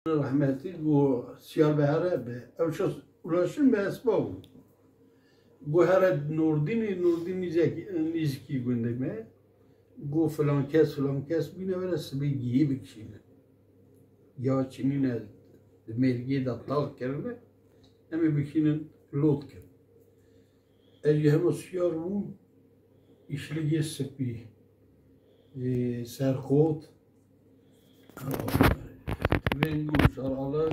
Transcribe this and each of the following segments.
رحمتی گو سیار به هره به اوشاس اولاشون به اسباب گو هره نوردین نیزکی گنده مه گو فلان کس بینه بره سبی گیه بکشینه یا چنینه مرگی دا تاق کرده همه بکشینن لود کرد اجی همه سیار بون işligi سپی سرخود رنگو شراله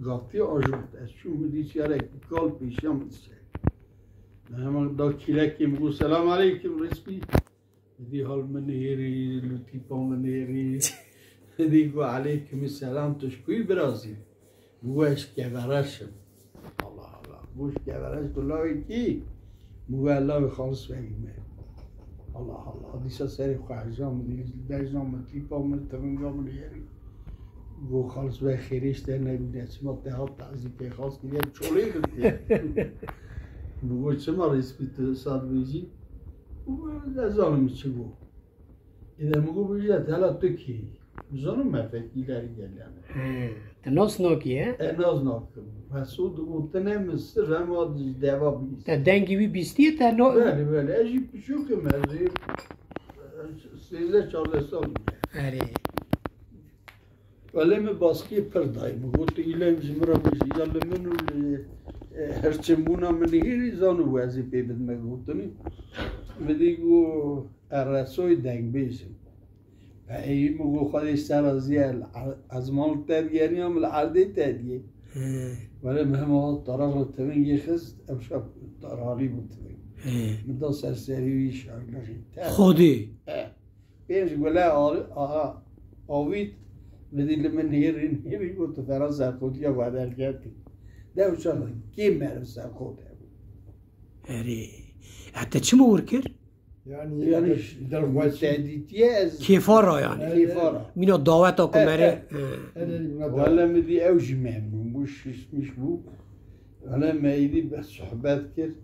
گاتی آجود از چون بودی چیاره کال پیشم بسه همه دا کلکی مگو سلام علیکم رسپی دی حال من هیری لطیفا من هیری دی گو علیکم السلام تشکوی برازی بوش گورشم الله بوش گورش کلاوی کی بو الله خالص بگیمه الله دیسا سری خواهجام دیجام تیپا من تمنگام لیری بو خالص به خیریش در نبیده چما دهات تعذیب که خالص که یه چولê گرتیه بو چما رسپیت ساد بیجی بو زانم چی بو ایده مگو بیجید هلا تو کی زانم مفکیلری گلیانه ناز ناکیه؟ ناز ناکم مسعود گفتنه مصر همه دوا بیست دنگی بی بیستیه تا نو؟ بله اجی پیشو که مرزی 13-14 سال اره ولی من باسکی پر دایم گفت ایلم جمرا بشی یالا منو هرچمونا منی هیری زانو وزی پیبد مگوتنی بدی گو رسوی دنگ بیشم ای مگو خودش سر از مال ترگیری هم العرده ترگیه ولی مهم ها طرح تمن یه خست امشب طرحالی بود مدا سرسریوی شاگلاشی خودی بینش گله آوید بدیل من هیری بود تو فران سرخودی یا بادر کردی ده وشان کی مرم سرخوده بود اره حتی چی مور کرد؟ یعنی در متعددیه از کیفارا یعنی کیفارا مینا دعوت ها کمره ولی مدی اوجی ممنون بوش اسمش بو ولی میدی به صحبت کرد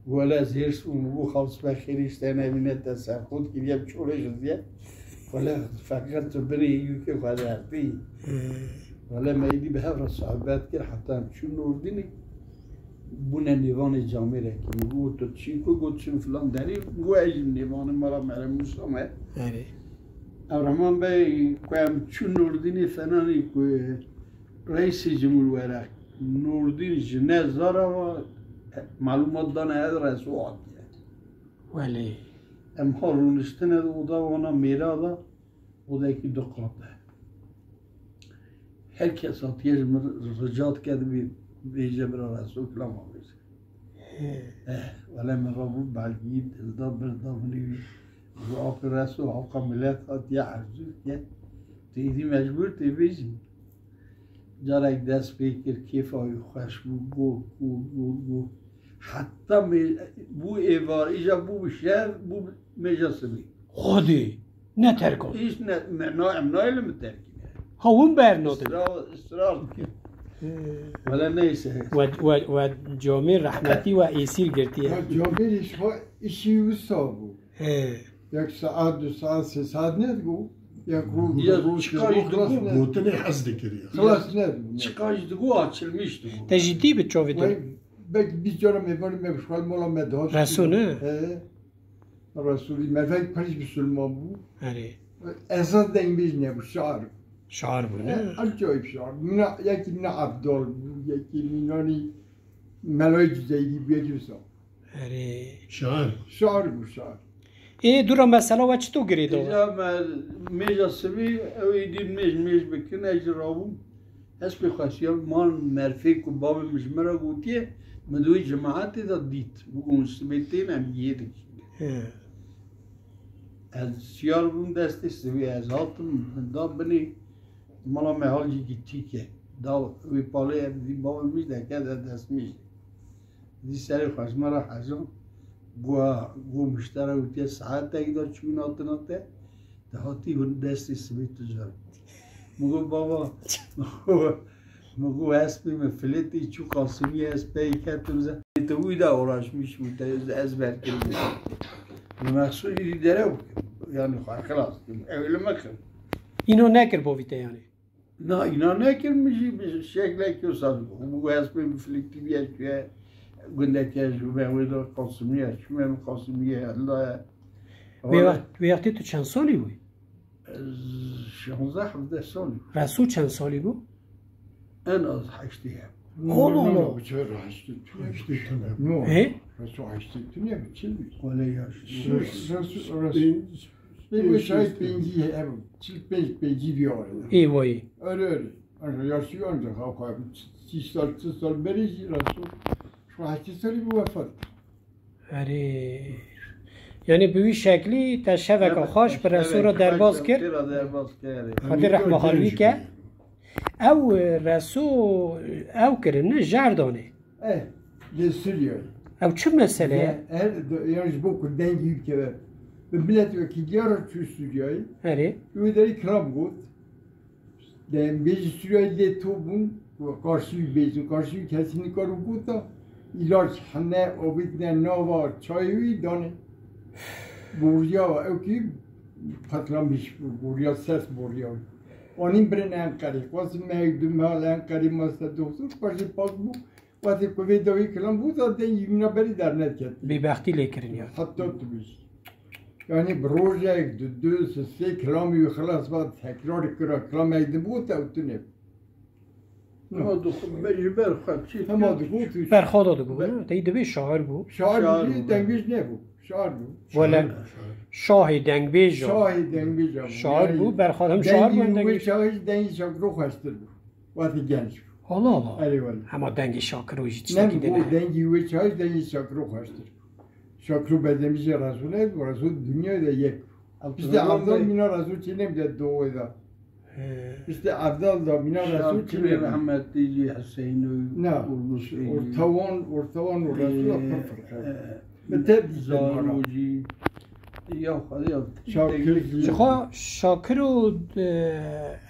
ولی از هرس اون بو خالص بخیریش تنبینه تصر خود کریم چوله جزیه ولی فقط تو بری یو که خواهد هردی ولی میدی به هر صحبت کرد حتی چون نوردینی بونه نیوان جامعه را که میگو تو چی که گو چون فلان داری گو ایجیم نیوان مرا مرم موسامه عبدالرحمن بای کویم چون نوردینی فنانی که رئیس جمهور ورق نوردین جنه زاره و معلومات دانه هد رسو آتیه ولی ام ها رونشتنه او دا وانا میرا دا او دا یکی دو قاطه هر کس آتیه رجات کرده بیجه برا رسول کلام آمیزه ولی من را بود بلگید ازدا بردا منیوی و آقا رسول آقا ملت آتیه عرضور که تیدی مجبور تی بیجیم جارک دست بکر کیف آی خوش بو حتی بو ایوار ایجا بو شهر بو مجاسبی خودی نه ترکان ایش نایل مترکینه هاون برناده اصرار کرد ولی نیسه و جامعه رحمتی و ایسیر گرتیه جامعه ایشی وستا بود یک ساعت 2 ساعت 3 ساعت ندگو یک روز چیکارش دگو گوتنی حز دکریه خلاص ندگو چیکارش دگو آچلمیش دگو تجدی به چاوی داره بیش جارم میباریم مبشخال مولا مدهاش رسول نه رسولی مفک پریش بسلمان بود اره اساس دنگ بیش نبود شعر بود نه عجایب شعر یکی من عبدال بود یکی منانی ملای جزیدی بیدی بسا اره شعر بود شعر ای دورا مسئله و چطور گریده؟ اینجا میجا سبی اوی دید میج بکنه اجرابون اسم خواستیم مان مرفق و باب مجمره گوتیه مدوی جماعتی دا دید بگون سبیتین هم یه دکشیده از سیار بون دستی سبی از هاتم دا بنی مالا محال جی گیتی که دا وی پاله دی باب میج دکه دا دست میج دی سری خواستمره حجم گو مشتره گوتیه ساعت اگه دا چون آتناته دا هاتی اون دستی سبی تجار مگو بابا مگو اسبی مفلتی چو قاسمی اسبی کتم زن توی دا اوراش میشود از برکرد مقصودی داره یعنی خلاص اول مکن اینو نکر باویته یعنی نه اینا نکرمیشی به شکلی که اصلا بگو هست به فلیکتی بیاد که گنده که جوبه ویدا قاسمیه شما قاسمیه الله وقتی تو چند سالی بودی؟ 16 17 سالی رسول چند سالی بود؟ انا از 8 هم نه چرا هشتی تو نه اه؟ رسو هشتی تو نه چی بود ولی یاش رسو بگو شاید پنجی هم چی پنجی بیاره ای وای آره آره یاشی آنجا خواه 3 سال بریزی رسول شما 8 سالی بود وفات اره یعنی به این شکلی تا شبکه خوش به رسول را درباز کرد خاطر رحمه حالوی که او رسول او کرد نه جردانه ده سوریایی او چه مسئله؟ یعنی بو که دنگی که به ملت و که دیاره چو سوریایی اره او داری کلام بود ده بیجی سوریایی ده تو بون و karşıyı بیجی karşıyı کسی نکارو بود تا ایلاج همه آبید نه ناوا چایوی دانه بوریا او کی پتلام بیش بوریا سس بوریا آنیم برن انقری قاسم مهدوم حال انقری ماست دکتر پاشی پاک بود وقتی کوی دوی کلام بود دادن یمینا بری در نت کرد بیبختی لیکرین یا حتی تو بیش یعنی بروزه دو سه کلامی خلاص بعد تکرار کرا کلام ایده بود تا تو نه نه دو خب مجبر خب چی هم بود برخواد داده بود نه تا ایده به شاعر بود شاعر بود دنگیش نه بود شاعر بود ولی شاه دنگبیج شاه دنگیش شاعر بود برخواد هم شاعر بود دنگیش شاهش دنگیش رو خواستر بود وقتی گنج بود حالا حالا آره ولی اما دنگی شاکر رو هیچ نه چیزی بود دنگی و شاهش دنگیش شاکر خواستر شاکر بدمیش رسوله و رسول دنیا ده یک işte Abdal mina Resul çi nebde doğu da. İşte Abdal da mina Resul çi Şakir Ahmet Dici Hüseyin ne? Ortavan o Resul'a fark. Mete Zaruci ya hadi ya. Şakir شاکر رو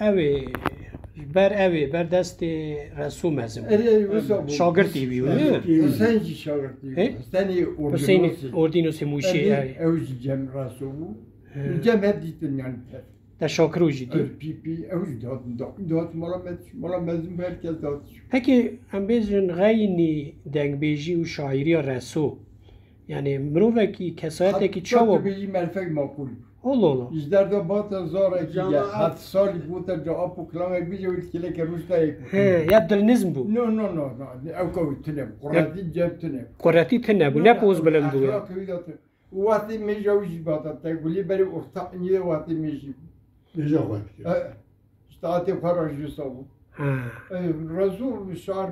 اوی بر دست رسول مزم شاگردی بیو نه sen ki şagirdiyim. Seni اوردینوس موشی evci cem Resul. Cem hep gittim yani. در شاکر رو جدی Pipi evci dağıttım. Mala mezun herkes dağıttı. پکی ام بیزن غینی دنگ بیجی و شاعری رسول یعنی مروه کی کسایت کی چاو Hatta bir merfek makul. الله الله İzlerde batı zara ki ya hat sali bu da cevap oklamak bir cevap kile keruşta ek. یبدل نزم بو No. Ev kavi tünem. Kurati cep tünem. قراتی تنه بو نه پوز بلند بو Vati mecavuz batat. Guli beri orta niye vati mecavuz. Mecavuz. İşte ati farajı sabu. ها Resul şair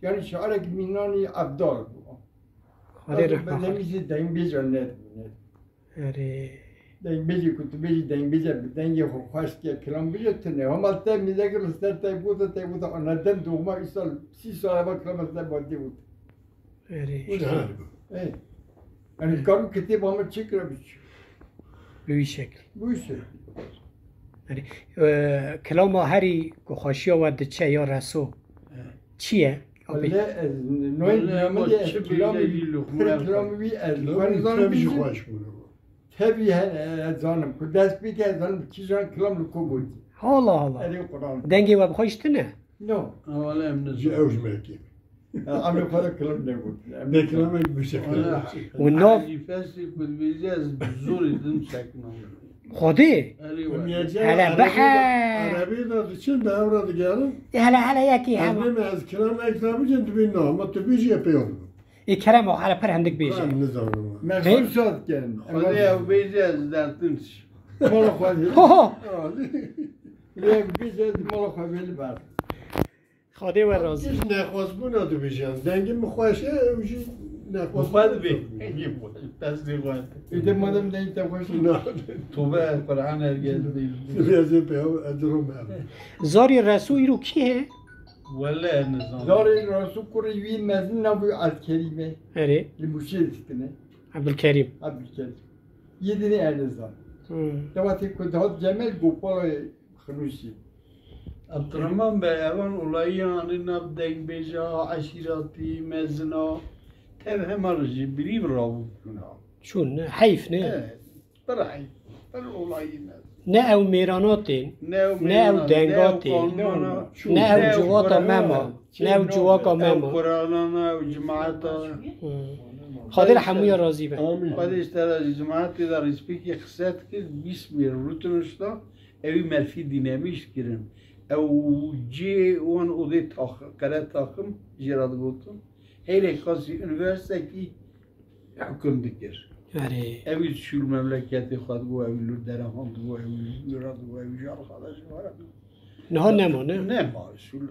yani şair minani abdal bu. خاله رحمه Ben nemizi dengi cennet. اره Dengi kutu bezi dengi hoş ki kelam biletine. Ama te millet ister te bu da anadan doğma isal si sahibi kelamızda badi bu. اره Yani karım kitap ama çıkaramış. به این شکل Bu işe. یعنی کلام هری که خوشی آورد چه یا رسو چیه؟ Öyle noy diyemedi kelamı bir Lütfen bir şey koş bunu. tabi zanım. Ders bir kez zanım çizan kelamı koydu. حالا حالا Ali Kur'an. دنگی و بخوایش تنه No. Havalı emni Bir evci merkezi. Amerika'da kelam ne bu? Beklemek bir sefer. و ناف Festi kulbiyeceğiz zor idim çekme. خودی هلا بحر Arabi da için de avradı gelin. هلا هلا یکی هم Annem az kiram ekranı için de ama tabii şey yapıyor. ای کرم و حالا پر هندک بیشه Ben ne zaman? Meşhur saatken. Hadi ya beyeceğiz dertiniz. Mola koydu. ها Ne bir mola koydu var. خودی و رازی Hiç ne kosbuna da bir şey. Dengin mi koysa evci ne Mufad bey. Tasdik var. İşte madem de işte koydu. Tuba Kur'an herkes değil. Biraz yapıyor, adırım ben. زاری رسوی رو کیه؟ Vallahi nizam. Zari Resul Kureyvi mezun ne bu al-Kerime. اره Limuşet istine. عبدالکریم Abdülkerim. Yedini ernizdan. Devati kudat Cemel Gopal Hnusi. Abdurrahman Bey evan olayı yani nabdek beja aşirati mezna tevhem arıcı biri bravo. چون حیف نه Evet. Bırak. Ben olayı mezna. نه او میراناتین نه او دنگاتین نه او جواتا مما نه او جواکا مما قرآن و جماعت خاطر هموی راضی به خودش در جماعت در اسپیکی خصت که 20 میر روتونش دا اوی مرفی دینامیش کرن او جی اون اوده کره تاخم جراد گوتم هیلی خاصی انویرسته کی حکم دکر اوی شور مملکتی خود گو اوی لور درهاند گو اوی لوراد گو اوی جار خادش وارد نه نما نه نما شور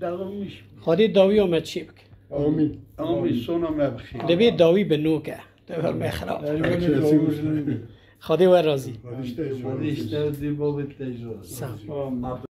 دارم میش خادی داوی آمد چی بک آمین آمین سونا مبخیر دبی داوی به نوکه دبر میخراب خادی و راضی خودش دی بابت تجربه